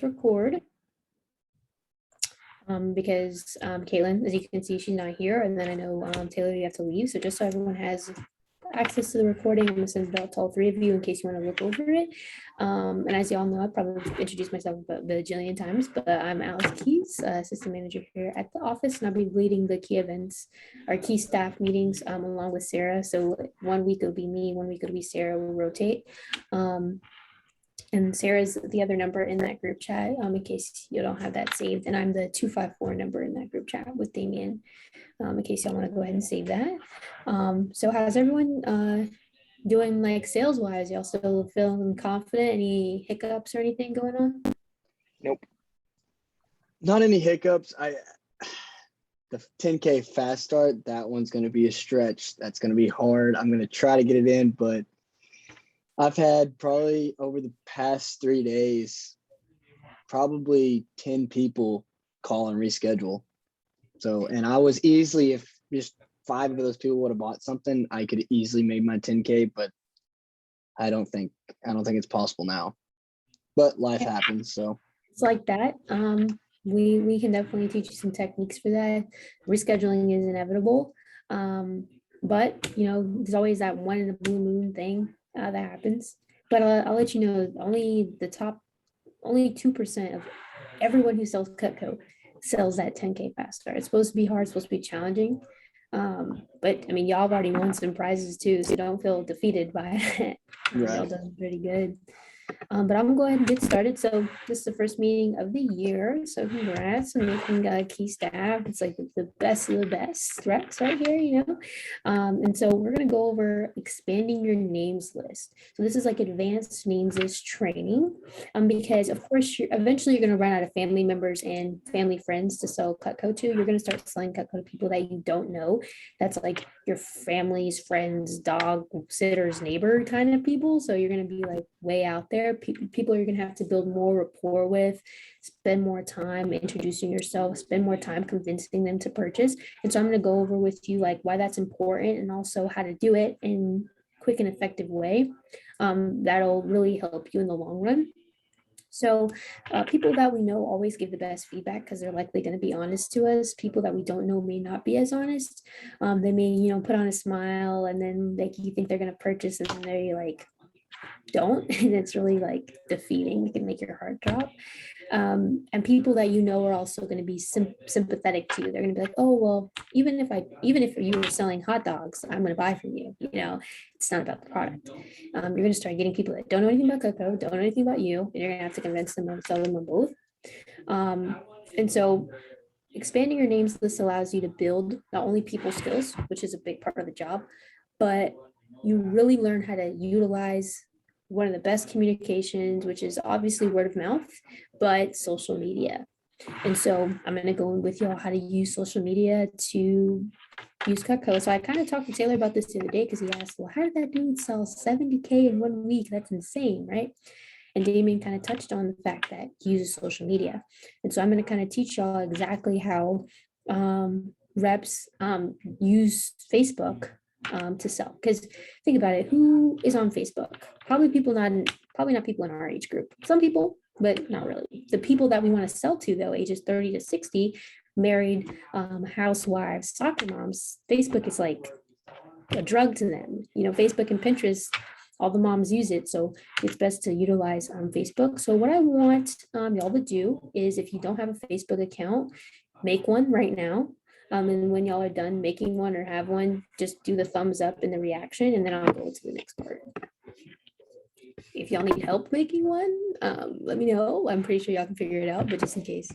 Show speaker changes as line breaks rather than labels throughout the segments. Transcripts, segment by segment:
press record because Caitlin, as you can see, she's not here. And then I know Taylor, you have to leave. So just so everyone has access to the recording, I'm gonna send it out to all three of you in case you want to look over it. And as you all know, I've probably introduced myself a bajillion times, but I'm Alyce Keys, assistant manager here at the office, and I'll be leading the key events, our key staff meetings, along with Sarah. So 1 week it'll be me, 1 week it'll be Sarah. We'll rotate. And Sarah's the other number in that group chat, in case you don't have that saved. And I'm the 254 number in that group chat with Damien, in case y'all want to go ahead and save that. So how's everyone doing, like, sales wise? Y'all still feeling confident? Any hiccups or anything going on?
Nope. Not any hiccups. The 10K fast start, that one's going to be a stretch. That's going to be hard. I'm going to try to get it in, but I've had probably over the past 3 days, probably 10 people call and reschedule. So, and I was easily, if just 5 of those people would have bought something, I could easily make my 10K, but I don't think it's possible now, but life happens. So
it's like that. We can definitely teach you some techniques for that. Rescheduling is inevitable. But you know, there's always that one in a blue moon thing that happens. But I'll let you know, only 2% of everyone who sells Cutco sells that 10K fast start. It's supposed to be hard, it's supposed to be challenging. But I mean, y'all have already won some prizes too, so you don't feel defeated by it.
Right.
Y'all done pretty good. But I'm gonna go ahead and get started. So this is the first meeting of the year. So congrats on making key staff. It's like the best of the best reps right here, you know. And so we're gonna go over expanding your names list. So this is like advanced names list training, because of course eventually you're gonna run out of family members and family friends to sell Cutco to. You're gonna start selling Cutco to people that you don't know. That's like your family's friends, dog sitters, neighbor kind of people. So you're gonna be like way out there. People you're going to have to build more rapport with, spend more time introducing yourself, spend more time convincing them to purchase. And so I'm going to go over with you like why that's important and also how to do it in a quick and effective way. That'll really help you in the long run. So people that we know always give the best feedback because they're likely going to be honest to us. People that we don't know may not be as honest. They may, you know, put on a smile and then you think they're going to purchase and then they like don't, and it's really like defeating. It can make your heart drop. And people that you know are also going to be sympathetic to you. They're going to be like, oh well, even if you were selling hot dogs, I'm going to buy from you. You know, it's not about the product. You're going to start getting people that don't know anything about Cutco, don't know anything about you, and you're going to have to convince them and sell them on both. And so expanding your names list allows you to build not only people skills, which is a big part of the job, but you really learn how to utilize one of the best communications, which is obviously word of mouth, but social media. And so I'm going to go in with y'all how to use social media to use Cutco. So I kind of talked to Taylor about this the other day because he asked, well, how did that dude sell 70K in 1 week? That's insane, right? And Damien kind of touched on the fact that he uses social media. And so I'm going to kind of teach y'all exactly how reps use Facebook to sell. Because think about it, who is on Facebook? Probably not people in our age group. Some people, but not really. The people that we want to sell to, though, ages 30 to 60, married, housewives, soccer moms, Facebook is like a drug to them. You know, Facebook and Pinterest, all the moms use it, so it's best to utilize Facebook. So what I want y'all to do is, if you don't have a Facebook account, make one right now. And when y'all are done making one or have one, just do the thumbs up in the reaction, and then I'll go to the next part. If y'all need help making one, let me know. I'm pretty sure y'all can figure it out, but just in case.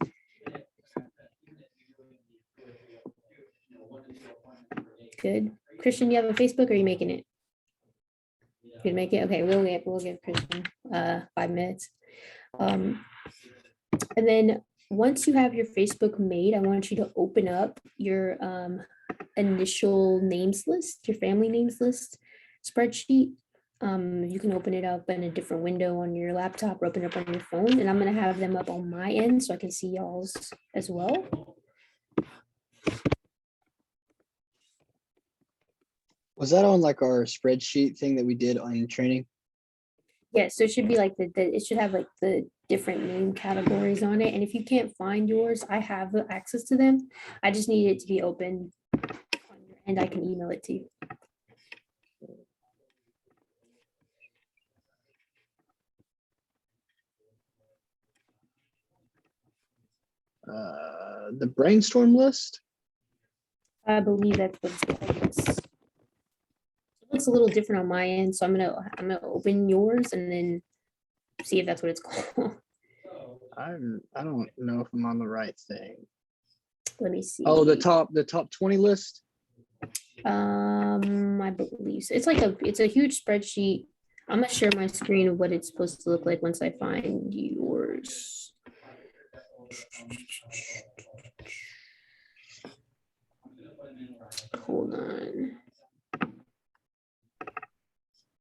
Good. Christian, you have a Facebook, or are you making it? You can make it? Okay, we'll give Christian 5 minutes. And then once you have your Facebook made, I want you to open up your initial names list, your family names list spreadsheet. You can open it up in a different window on your laptop or open it up on your phone. And I'm going to have them up on my end so I can see y'all's as well.
Was that on like our spreadsheet thing that we did on training?
Yeah, so it should be like it should have like the different name categories on it. And if you can't find yours, I have the access to them. I just need it to be open and I can email it to you.
The brainstorm list.
I believe that's what it's called. It looks a little different on my end, so I'm gonna open yours and then see if that's what it's called.
I don't know if I'm on the right thing.
Let me see.
Oh, the top 20 list.
I believe so. It's a huge spreadsheet. I'm gonna share my screen of what it's supposed to look like once I find yours. Hold on.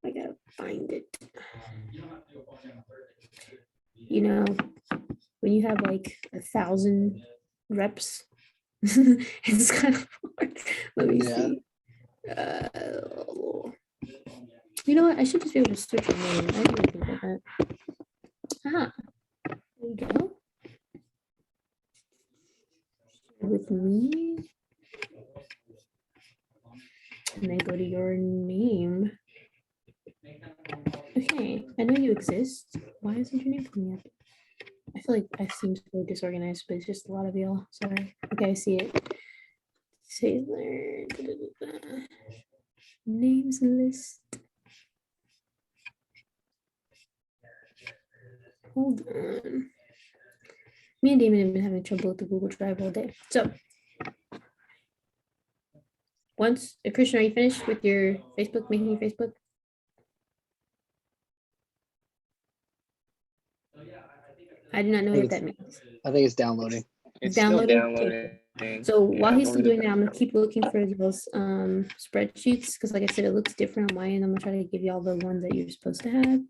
I gotta find it. You know, when you have like 1,000 reps, it's kind of hard. Let me see. You know what? I should just be able to search your name. I didn't even think about that. Ah, there you go. With me. And then go to your name. Okay, I know you exist. Why isn't your name coming up? I feel like I seem so disorganized, but it's just a lot of y'all. Sorry. Okay, I see it. Taylor. Names list. Hold on. Me and Damon have been having trouble with the Google Drive all day. So once, Christian, are you finished with your Facebook, making your Facebook? I do not know what that means.
I think it's downloading.
It's still
Downloading?
downloading.
So while
Yeah,
he's still
want me to
doing that, I'm gonna keep looking for those spreadsheets because, like I said, it looks different on my end. I'm gonna try to give you all the ones that you're supposed to have.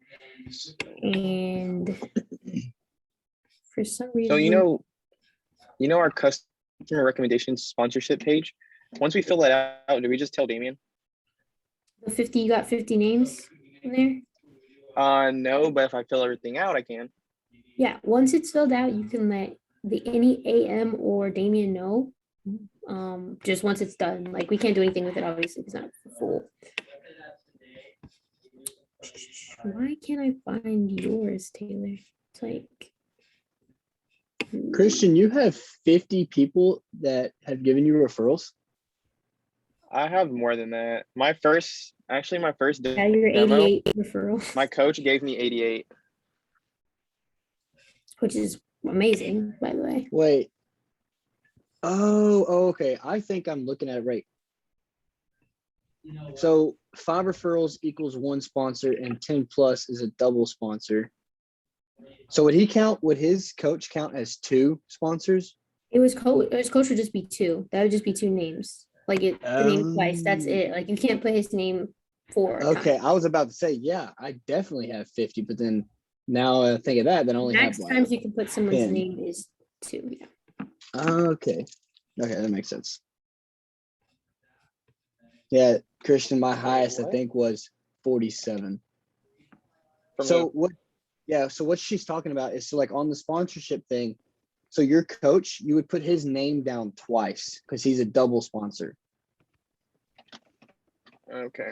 And for some reason,
So you know our customer recommendations sponsorship page. Once we fill that out, do we just tell Damien?
the 50, you got 50 names in there.
No, but if I fill everything out, I can.
Yeah, once it's filled out, you can let any AM or Damien know. Just once it's done. Like we can't do anything with it, obviously, it's not full. Why can't I find yours, Taylor? It's like
Christian, you have 50 people that have given you referrals.
I have more than that. My first
yeah, you're
demo,
88 referral,
my coach gave me 88.
which is amazing, by the way.
Wait. Oh, okay. I think I'm looking at it right. So 5 referrals equals 1 sponsor, and 10 plus is a double sponsor. So would his coach count as 2 sponsors?
His coach would just be 2. That would just be 2 names. Like the name twice. That's it. Like you can't put his name 4 times.
Okay, I was about to say, yeah, I definitely have 50, but then now I think of that, then I only
Max
have
times you can put someone's
10.
name is 2. Yeah.
Okay, that makes sense. Yeah, Christian, my highest I think was 47. So what she's talking about is, so like on the sponsorship thing, so your coach, you would put his name down twice because he's a double sponsor.
Okay.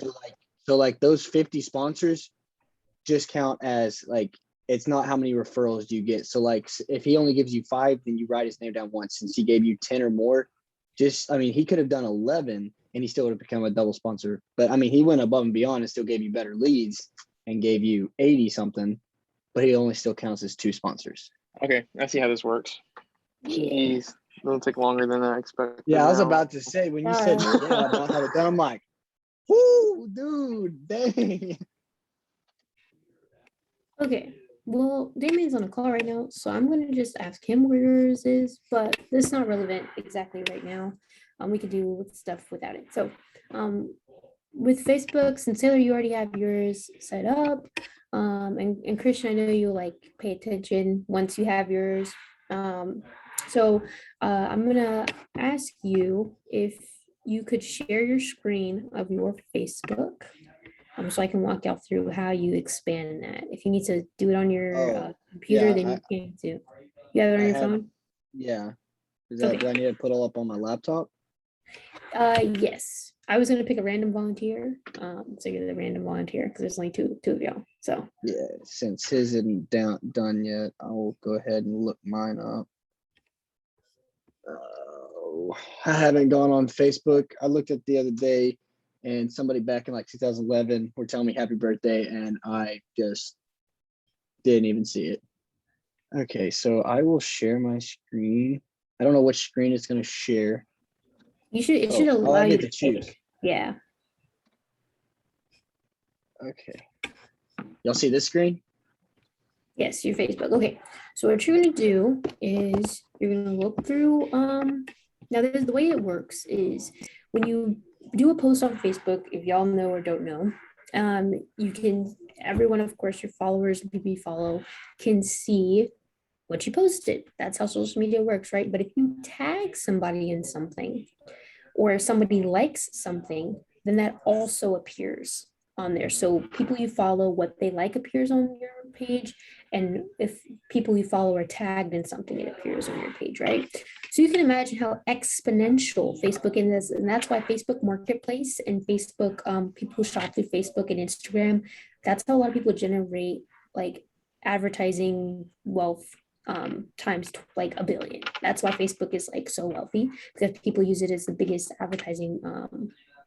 So like those 50 sponsors just count as like, it's not how many referrals you get. So like if he only gives you 5, then you write his name down once. Since he gave you 10 or more, he could have done 11 and he still would have become a double sponsor. But I mean, he went above and beyond and still gave you better leads and gave you 80 something, but he only still counts as 2 sponsors.
Okay, I see how this works. Jeez, it'll take longer than I expected.
Yeah, I was about to say, when you said, yeah, about how it done, I'm like, whoo, dude, dang.
Okay. Well, Damien's on a call right now, so I'm gonna just ask him where yours is, but it's not relevant exactly right now. We could do stuff without it. So, with Facebook, since Taylor, you already have yours set up, and Christian, I know you like pay attention once you have yours. So, I'm gonna ask you if you could share your screen of your Facebook. So I can walk y'all through how you expand that. If you need to do it on your
Oh,
computer, then
yeah,
you can too. You have it on
I
your
have,
phone?
yeah.
Okay.
Do I need to put all up on my laptop?
Yes. I was gonna pick a random volunteer. So you're the random volunteer because there's only two of y'all. So
Yeah, since his isn't done yet, I will go ahead and look mine up. I haven't gone on Facebook. I looked at the other day, and somebody back in like 2011 were telling me happy birthday, and I just didn't even see it. Okay, so I will share my screen. I don't know which screen it's going to share.
it should allow
I
you
get to choose.
Yeah.
Okay. Y'all see this screen?
Yes, your Facebook. Okay. So what you're gonna do is you're gonna look through now the way it works is when you do a post on Facebook, if y'all know or don't know, you can everyone, of course, your followers, the people you follow, can see what you posted. That's how social media works, right? But if you tag somebody in something or somebody likes something, then that also appears on there. So people you follow, what they like appears on your page. And if people you follow are tagged in something, it appears on your page, right? So you can imagine how exponential Facebook is. And that's why Facebook Marketplace and Facebook, people who shop through Facebook and Instagram, that's how a lot of people generate like advertising wealth times like a billion. That's why Facebook is like so wealthy because people use it as the biggest advertising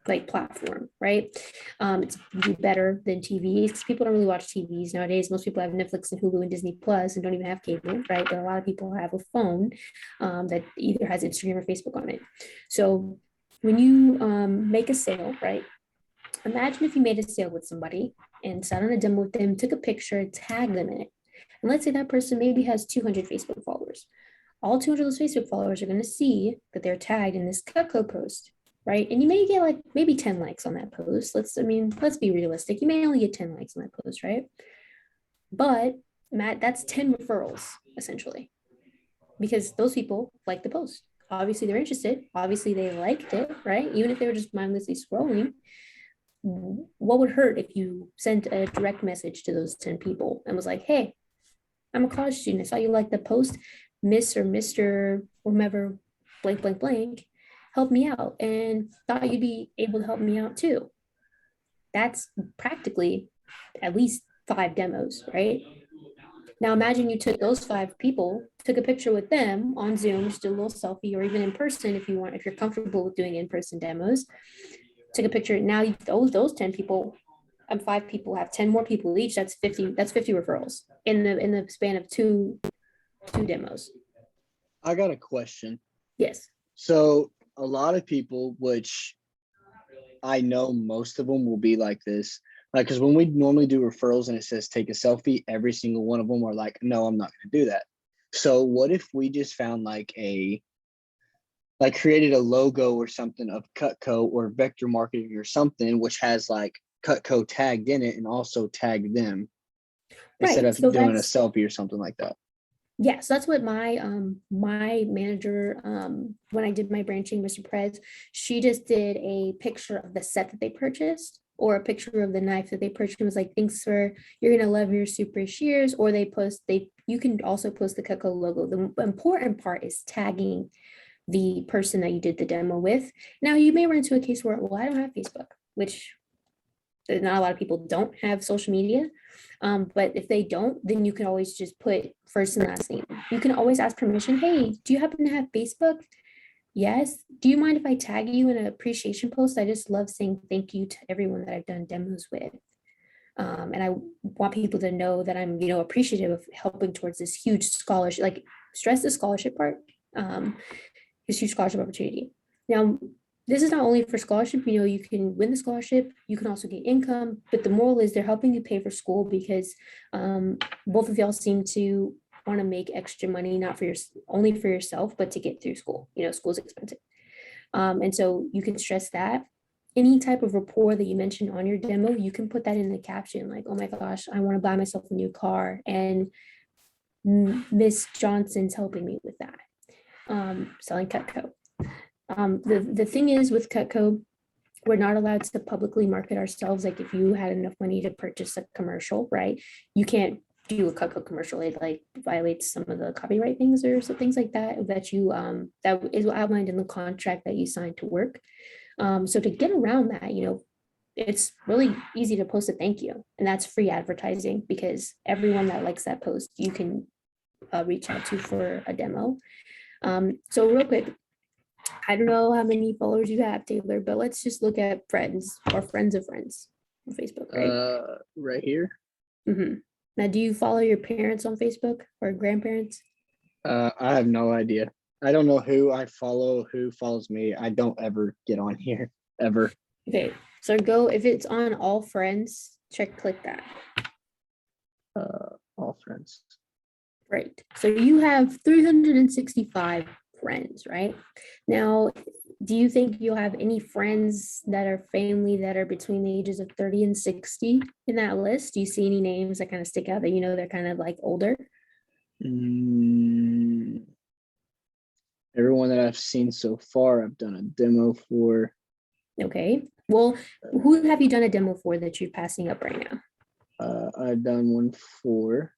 like platform, right? It's better than TVs because people don't really watch TVs nowadays. Most people have Netflix and Hulu and Disney Plus and don't even have cable, right? But a lot of people have a phone that either has Instagram or Facebook on it. So when you make a sale, right? Imagine if you made a sale with somebody and sat on a demo with them, took a picture, tagged them in it. And let's say that person maybe has 200 Facebook followers. All 200 of those Facebook followers are going to see that they're tagged in this Cutco post, right? And you may get like maybe 10 likes on that post. Let's be realistic. You may only get 10 likes on that post, right? But Matt, that's 10 referrals essentially because those people like the post. Obviously, they're interested. Obviously, they liked it, right? Even if they were just mindlessly scrolling, what would hurt if you sent a direct message to those 10 people and was like, hey, I'm a college student. I saw you like the post, Miss or Mr. or whomever, blank, blank, blank, help me out and thought you'd be able to help me out too. That's practically at least 5 demos, right? Now imagine you took those 5 people, took a picture with them on Zoom, just a little selfie, or even in person if you want, if you're comfortable with doing in-person demos. Took a picture. Now those 10 people and 5 people have 10 more people each. That's 50. That's 50 referrals in the span of two demos.
I got a question.
Yes.
So a lot of people, which I know most of them will be like this, like, because when we normally do referrals and it says take a selfie, every single one of them are like, no, I'm not going to do that. So what if we just found like created a logo or something of Cutco or Vector Marketing or something, which has like Cutco tagged in it and also tagged them instead
Right.
of
So
doing a selfie or something like that.
yeah, so that's what my manager when I did my branching, Mr. Perez, she just did a picture of the set that they purchased or a picture of the knife that they purchased. It was like, thanks for you're gonna love your super shears, or you can also post the Cutco logo. The important part is tagging the person that you did the demo with. Now you may run into a case where, well, I don't have Facebook, which not a lot of people don't have social media. But if they don't, then you can always just put first and last name. You can always ask permission. Hey, do you happen to have Facebook? Yes. Do you mind if I tag you in an appreciation post? I just love saying thank you to everyone that I've done demos with. And I want people to know that I'm, appreciative of helping towards this huge scholarship, like stress the scholarship part, this huge scholarship opportunity. Now, this is not only for scholarship, you can win the scholarship, you can also get income, but the moral is they're helping you pay for school because both of y'all seem to want to make extra money, not for only for yourself, but to get through school. School's expensive. And so you can stress that. Any type of rapport that you mentioned on your demo, you can put that in the caption, like, oh my gosh, I want to buy myself a new car. And Miss Johnson's helping me with that. Selling Cutco. The thing is with Cutco, we're not allowed to publicly market ourselves. Like if you had enough money to purchase a commercial, right? You can't do a Cutco commercial. It like violates some of the copyright things or some things like that that you that is outlined in the contract that you signed to work. So to get around that, it's really easy to post a thank you, and that's free advertising because everyone that likes that post, you can reach out to for a demo. So real quick, I don't know how many followers you have, Taylor, but let's just look at friends or friends of friends on Facebook, right?
Right here.
Now, do you follow your parents on Facebook or grandparents?
I have no idea. I don't know who I follow, who follows me. I don't ever get on here, ever.
Okay, so go, if it's on all friends, click that.
All friends.
Right. So you have 365 friends, right? Now, do you think you'll have any friends that are family that are between the ages of 30 and 60 in that list? Do you see any names that kind of stick out that they're kind of like older?
Everyone that I've seen so far, I've done a demo for.
Okay. Well, who have you done a demo for that you're passing up right now?
I've done one for,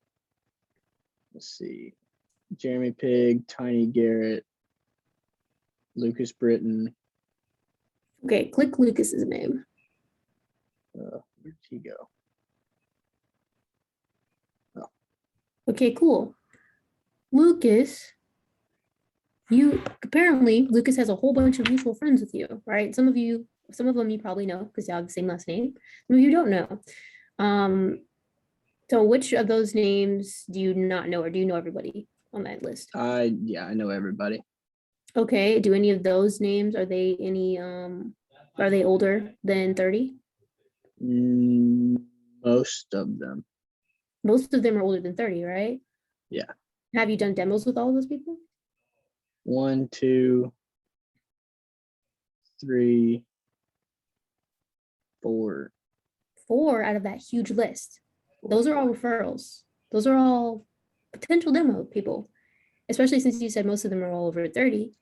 let's see, Jeremy Pig, Tiny Garrett, Lucas Britton.
Okay, click Lucas's name.
Where'd he go?
Okay, cool. Lucas, Lucas has a whole bunch of mutual friends with you, right? Some of them you probably know because you have the same last name. Some of you don't know. So which of those names do you not know, or do you know everybody on that list?
Yeah, I know everybody.
Okay, do any of those names, are they older than 30?
Most of them.
Most of them are older than 30, right?
Yeah.
Have you done demos with all those people?
1, 2, 3, 4.
4 out of that huge list. Those are all referrals. Those are all potential demo people, especially since you said most of them are all over 30.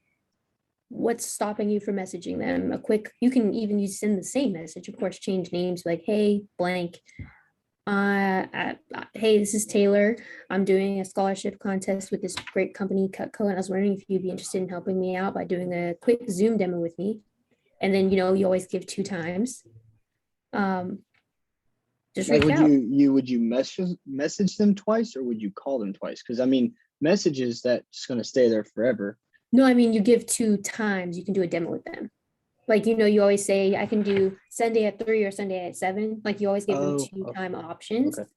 What's stopping you from messaging them you can even send the same message, of course, change names like, hey, blank. Hey, this is Taylor. I'm doing a scholarship contest with this great company, Cutco, and I was wondering if you'd be interested in helping me out by doing a quick Zoom demo with me. And then, you always give 2 times. Just
Like,
reach out.
would you message them twice, or would you call them twice? Because I mean, messages that's going to stay there forever.
No, I mean, you give 2 times, you can do a demo with them. Like, you always say, I can do Sunday at 3 or Sunday at 7. Like, you always give them 2 time options.
Okay.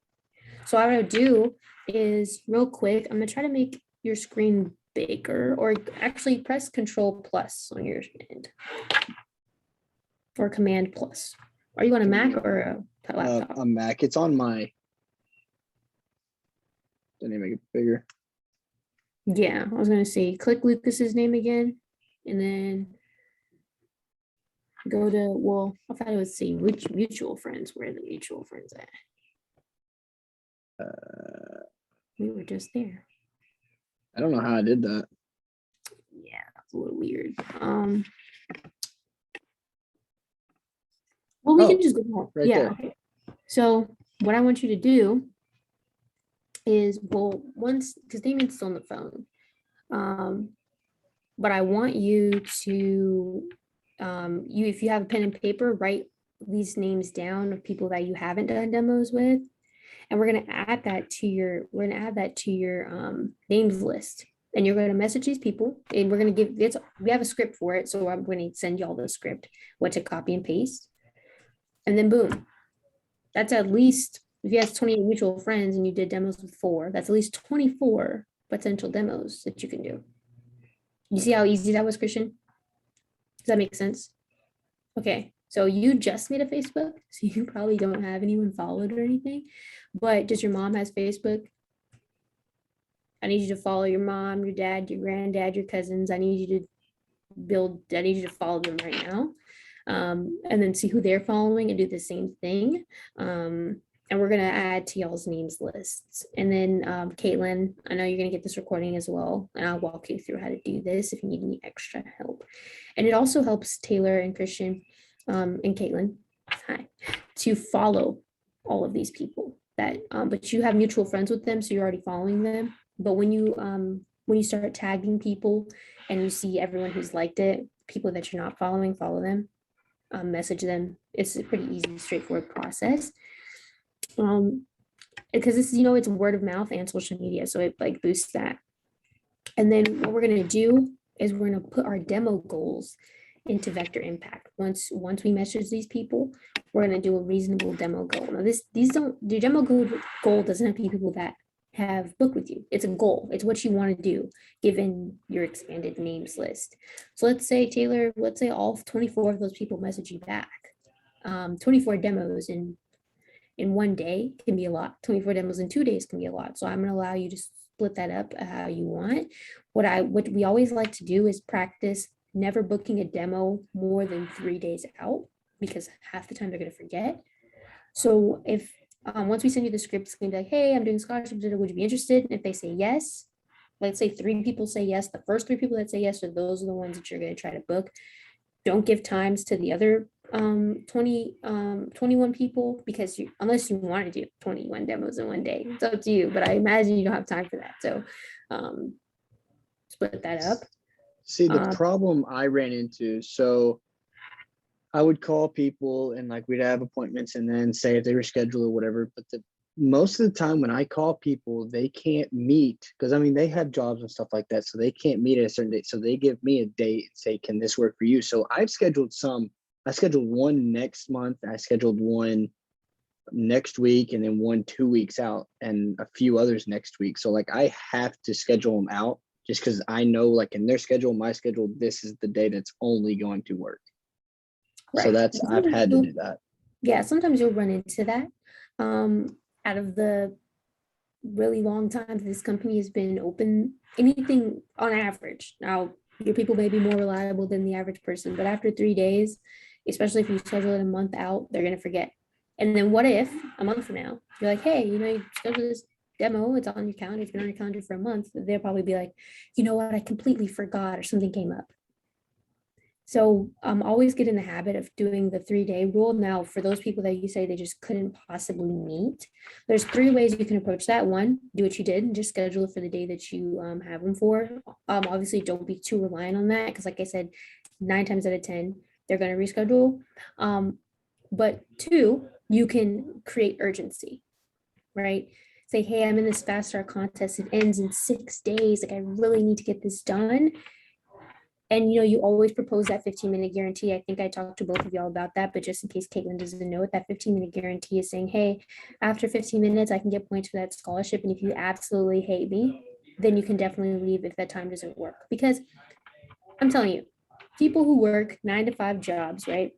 So what I would do is, real quick, I'm gonna try to make your screen bigger, or actually press Control+ on your end. Or Command+. Are you on a Mac or a laptop?
A Mac. It's on my. Let me make it bigger.
Yeah, I was gonna say, click Lucas's name again, and then go to, I thought it would say which mutual friends. Where are the mutual friends at? We were just there.
I don't know how I did that.
Yeah, that's a little weird. Well, we can just go home.
Right
Yeah.
there.
Okay. So what I want you to do is, once, because Damien's still on the phone, but I want you to, if you have a pen and paper, write these names down of people that you haven't done demos with, and we're gonna add that to your names list. And you're going to message these people, and we're going to we have a script for it. So I'm going to send you all the script, what to copy and paste. And then boom, that's at least, if you have 28 mutual friends and you did demos with 4, that's at least 24 potential demos that you can do. You see how easy that was, Christian? Does that make sense? Okay, so you just made a Facebook, so you probably don't have anyone followed or anything, but does your mom has Facebook? I need you to follow your mom, your dad, your granddad, your cousins. I need you to follow them right now. And then see who they're following and do the same thing. And we're gonna add to y'all's names lists. And then Caitlin, I know you're gonna get this recording as well, and I'll walk you through how to do this if you need any extra help. And it also helps Taylor and Christian. and Caitlin, hi, to follow all of these people that, but you have mutual friends with them, so you're already following them. But when you start tagging people and you see everyone who's liked it, people that you're not following, follow them, message them. It's a pretty easy, straightforward process. Because this, it's word of mouth and social media, so it like boosts that. And then what we're gonna do is we're gonna put our demo goals into Vector Impact. Once we message these people, we're gonna do a reasonable demo goal. Now the demo goal doesn't have to be people that have booked with you. It's a goal. It's what you want to do given your expanded names list. So let's say, Taylor, let's say all 24 of those people message you back. 24 demos in one day can be a lot. 24 demos in 2 days can be a lot. So I'm going to allow you to split that up how you want. What we always like to do is practice never booking a demo more than 3 days out, because half the time they're going to forget. So if once we send you the script, it's going to be like, hey, I'm doing scholarships. Would you be interested? And if they say yes, let's say 3 people say yes, the first 3 people that say yes, are those are the ones that you're going to try to book. Don't give times to the other 21 people, because unless you want to do 21 demos in one day, it's up to you, but I imagine you don't have time for that. So split that up.
See, the problem I ran into, so I would call people and like we'd have appointments and then say if they were scheduled or whatever. But most of the time when I call people, they can't meet because I mean they have jobs and stuff like that, so they can't meet at a certain date. So they give me a date and say, "Can this work for you?" So I've scheduled some. I scheduled one next month. I scheduled one next week, and then one 2 weeks out, and a few others next week. So like I have to schedule them out just because I know like in their schedule, my schedule, this is the day that's only going to work.
Right.
So that's, I've had to do that.
Yeah, sometimes you'll run into that. Out of the really long time that this company has been open, anything on average, now your people may be more reliable than the average person, but after 3 days, especially if you schedule it a month out, they're going to forget. And then what if a month from now, you're like, hey, you scheduled this demo, it's on your calendar, it's been on your calendar for a month. They'll probably be like, you know what, I completely forgot, or something came up. So always get in the habit of doing the 3-day rule. Now, for those people that you say they just couldn't possibly meet, there's 3 ways you can approach that. One, do what you did and just schedule it for the day that you have them for. Obviously, don't be too reliant on that because, like I said, 9 times out of 10, they're going to reschedule. But 2, you can create urgency, right? Say, hey, I'm in this fast start contest. It ends in 6 days. Like, I really need to get this done. And you always propose that 15-minute guarantee. I think I talked to both of y'all about that, but just in case Caitlin doesn't know it, that 15-minute guarantee is saying, hey, after 15 minutes, I can get points for that scholarship. And if you absolutely hate me, then you can definitely leave if that time doesn't work. Because I'm telling you, people who work 9 to 5 jobs, right?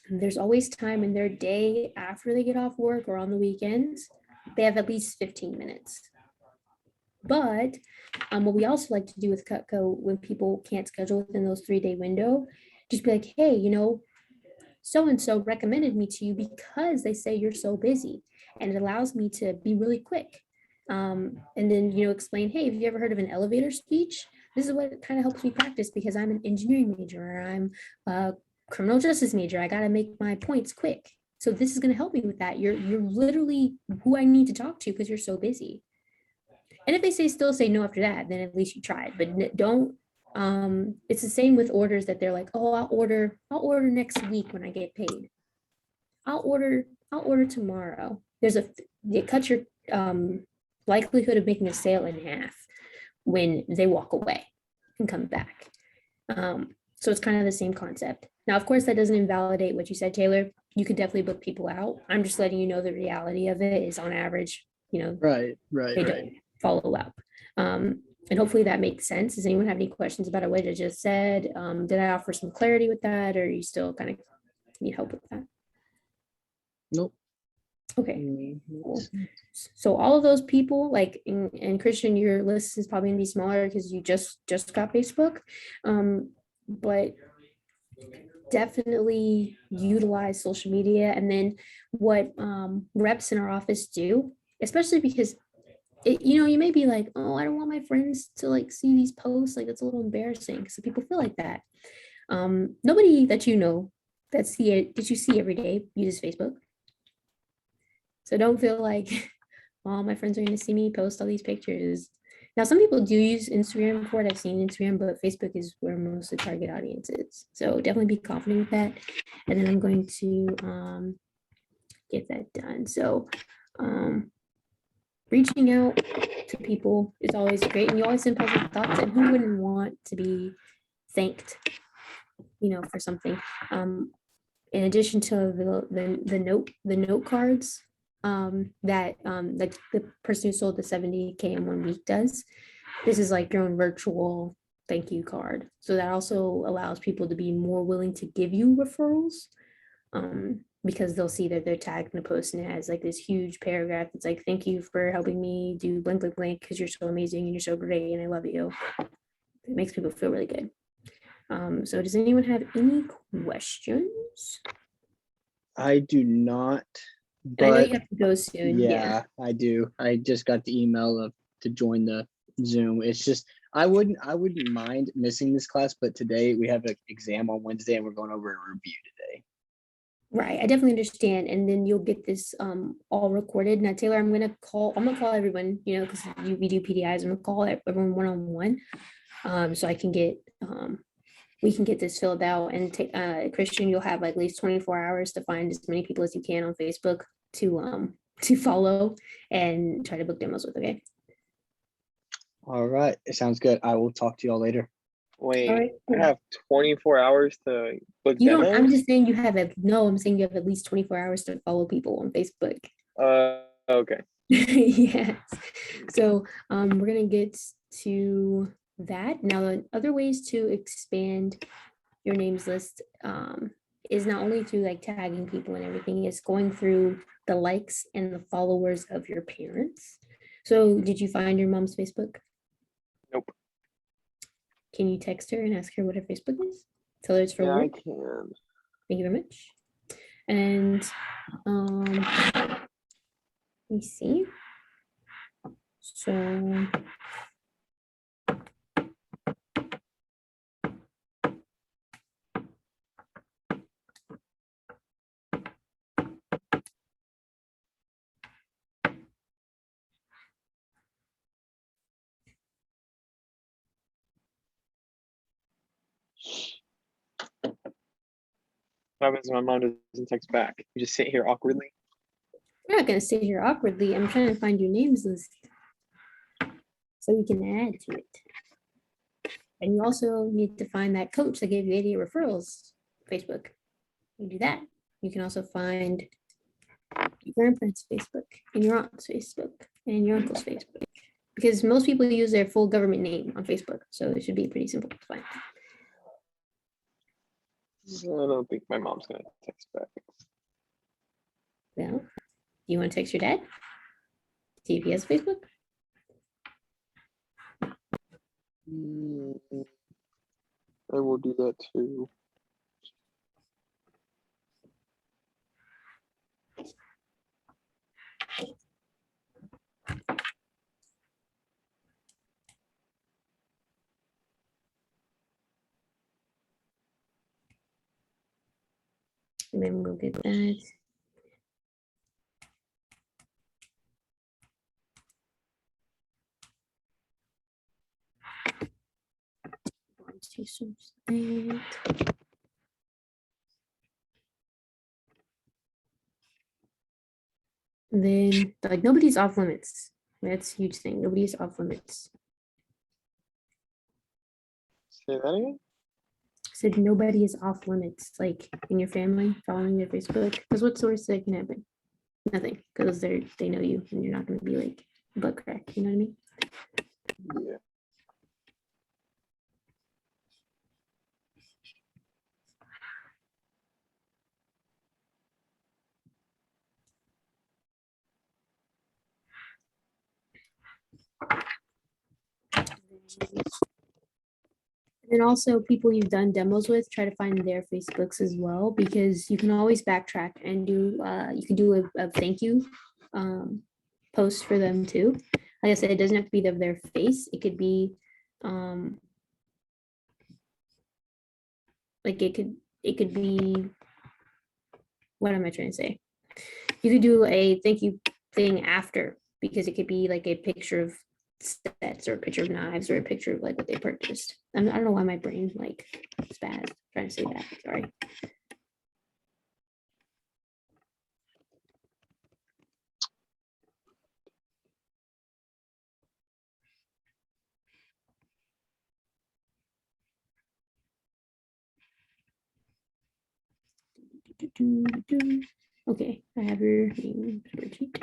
There's always time in their day after they get off work or on the weekends, they have at least 15 minutes. But what we also like to do with Cutco when people can't schedule within those 3-day window, just be like, hey, so-and-so recommended me to you because they say you're so busy, and it allows me to be really quick. And then, explain, hey, have you ever heard of an elevator speech? This is what kind of helps me practice because I'm an engineering major, or I'm a criminal justice major. I got to make my points quick. So this is going to help me with that. You're literally who I need to talk to because you're so busy. And if they still say no after that, then at least you tried. But don't. It's the same with orders that they're like, oh, I'll order next week when I get paid. I'll order tomorrow. It cuts your likelihood of making a sale in half when they walk away and come back. So it's kind of the same concept. Now, of course, that doesn't invalidate what you said, Taylor. You could definitely book people out. I'm just letting you know the reality of it is on average,
Right.
they don't follow up. And hopefully that makes sense. Does anyone have any questions about what I just said? Did I offer some clarity with that, or you still kind of need help with that?
Nope.
Okay. Cool. So all of those people, like, and Christian, your list is probably gonna be smaller because you just got Facebook, but definitely utilize social media. And then what reps in our office do, especially because you may be like, oh, I don't want my friends to like see these posts, like it's a little embarrassing because people feel like that. Nobody that that's the did you see every day uses Facebook. So don't feel like all my friends are going to see me post all these pictures. Now, some people do use Instagram for it. I've seen Instagram, but Facebook is where most of the target audience is. So definitely be confident with that. And then I'm going to get that done. So reaching out to people is always great. And you always send positive thoughts. And who wouldn't want to be thanked, for something? In addition to the note cards that like the person who sold the 70K in 1 week does, this is like your own virtual thank you card. So that also allows people to be more willing to give you referrals because they'll see that they're tagged in a post and it has like this huge paragraph. It's like, thank you for helping me do blank, blank, blank, because you're so amazing and you're so great and I love you. It makes people feel really good. So does anyone have any questions?
I do not.
And I know
But
you have to go soon.
yeah, I do. I just got the email to join the Zoom. It's just I wouldn't mind missing this class, but today we have an exam on Wednesday and we're going over a review today.
Right, I definitely understand. And then you'll get this all recorded. Now, Taylor, I'm gonna call everyone, because we do PDIs. I'm gonna call everyone one-on-one. So I can get we can get this filled out and take Christian, you'll have at least 24 hours to find as many people as you can on Facebook to follow and try to book demos with, okay?
All right. It sounds good. I will talk to y'all later.
Wait,
All right,
I have 24 hours to book
You don't,
demos?
I'm just saying I'm saying you have at least 24 hours to follow people on Facebook.
Okay.
Yes. So we're gonna get to that. Now, the other ways to expand your names list is not only through like tagging people and everything, is going through the likes and the followers of your parents. So did you find your mom's Facebook?
Nope.
Can you text her and ask her what her Facebook is? Tell her it's for
Yeah, I
work.
can.
Thank you very much. And let me see. So
What happens when my mom doesn't text back? You just sit here awkwardly.
we're not gonna sit here awkwardly. I'm trying to find your names list so we can add to it. And you also need to find that coach that gave you 80 referrals, Facebook. You do that. You can also find your grandparents' Facebook and your aunt's Facebook and your uncle's Facebook. Because most people use their full government name on Facebook. So it should be pretty simple to find.
I don't think my mom's gonna text back.
Well, do you want to text your dad? See if he has Facebook?
I will do that too.
And then we'll get that. And then like nobody's off limits. That's a huge thing. Nobody's off limits.
Say that again?
Said nobody is off limits, like in your family following their Facebook. Because what's the worst that can happen? Nothing, because they know you and you're not going to be like butt crack. You know what I mean?
Yeah.
And also people you've done demos with, try to find their Facebooks as well, because you can always backtrack and do, you can do a thank you post for them too. Like I said, it doesn't have to be of their face. It could be like it could be what am I trying to say? You could do a thank you thing after, because it could be like a picture of sets or a picture of knives or a picture of like what they purchased. I don't know why my brain like spaz trying to say that. Sorry. Okay, I have your name spreadsheet.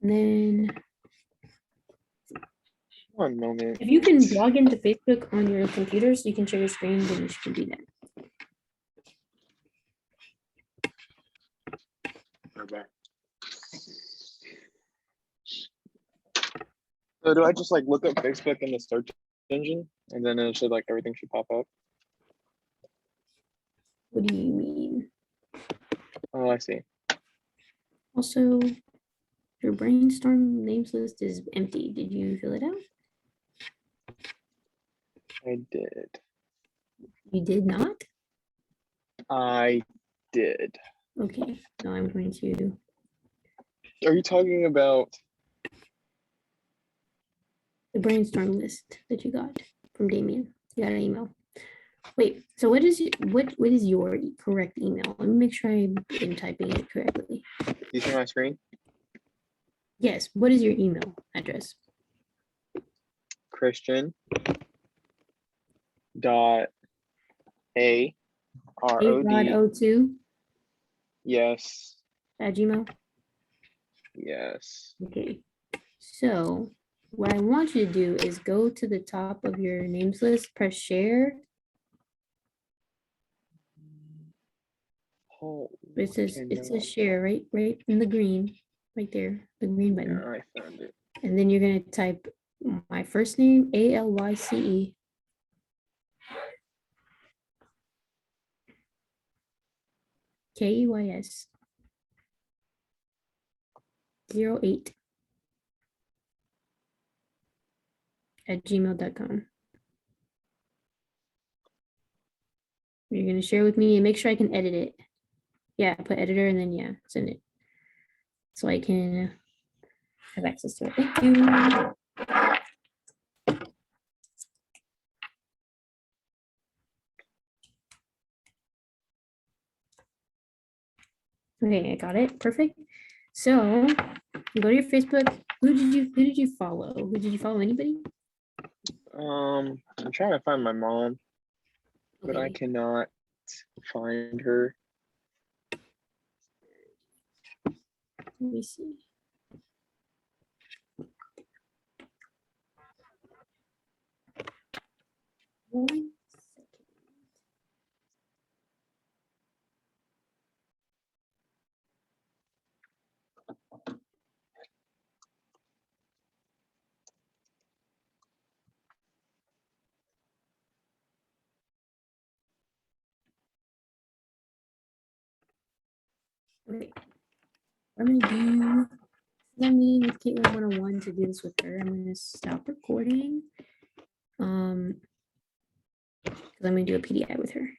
And then
One moment.
if you can log into Facebook on your computer so you can share your screen, then you should do that.
Okay. So do I just like look up Facebook in the search engine and then it should like everything should pop up?
What do you mean?
Oh, I see.
Also, your brainstorm names list is empty. Did you fill it out?
I did.
You did not?
I did.
Okay, now I'm going to.
Are you talking about?
The brainstorm list that you got from Damien. You got an email. Wait, so what is your correct email? Let me make sure I'm typing it correctly.
You see my screen?
Yes, what is your email address?
Christian dot A-R-O-D.
8rod02
Yes.
at Gmail.
Yes.
Okay, so what I want you to do is go to the top of your names list, press share.
Oh,
It says share right in the green, right there, the green button.
yeah, I found it.
And then you're gonna type my first name, Alyce, Keys 08 at gmail.com. You're gonna share with me and make sure I can edit it. Yeah, put editor and then yeah, send it. So I can have access to it. Thank you. Okay, I got it. Perfect. So you go to your Facebook. Who did you follow? Did you follow anybody?
I'm trying to find my mom, but I
Okay.
cannot find her.
Let me see. One second. Okay. I'm gonna do. I'm meeting with Caitlin 101 to do this with her. I'm gonna stop recording. Because I'm gonna do a PDI with her.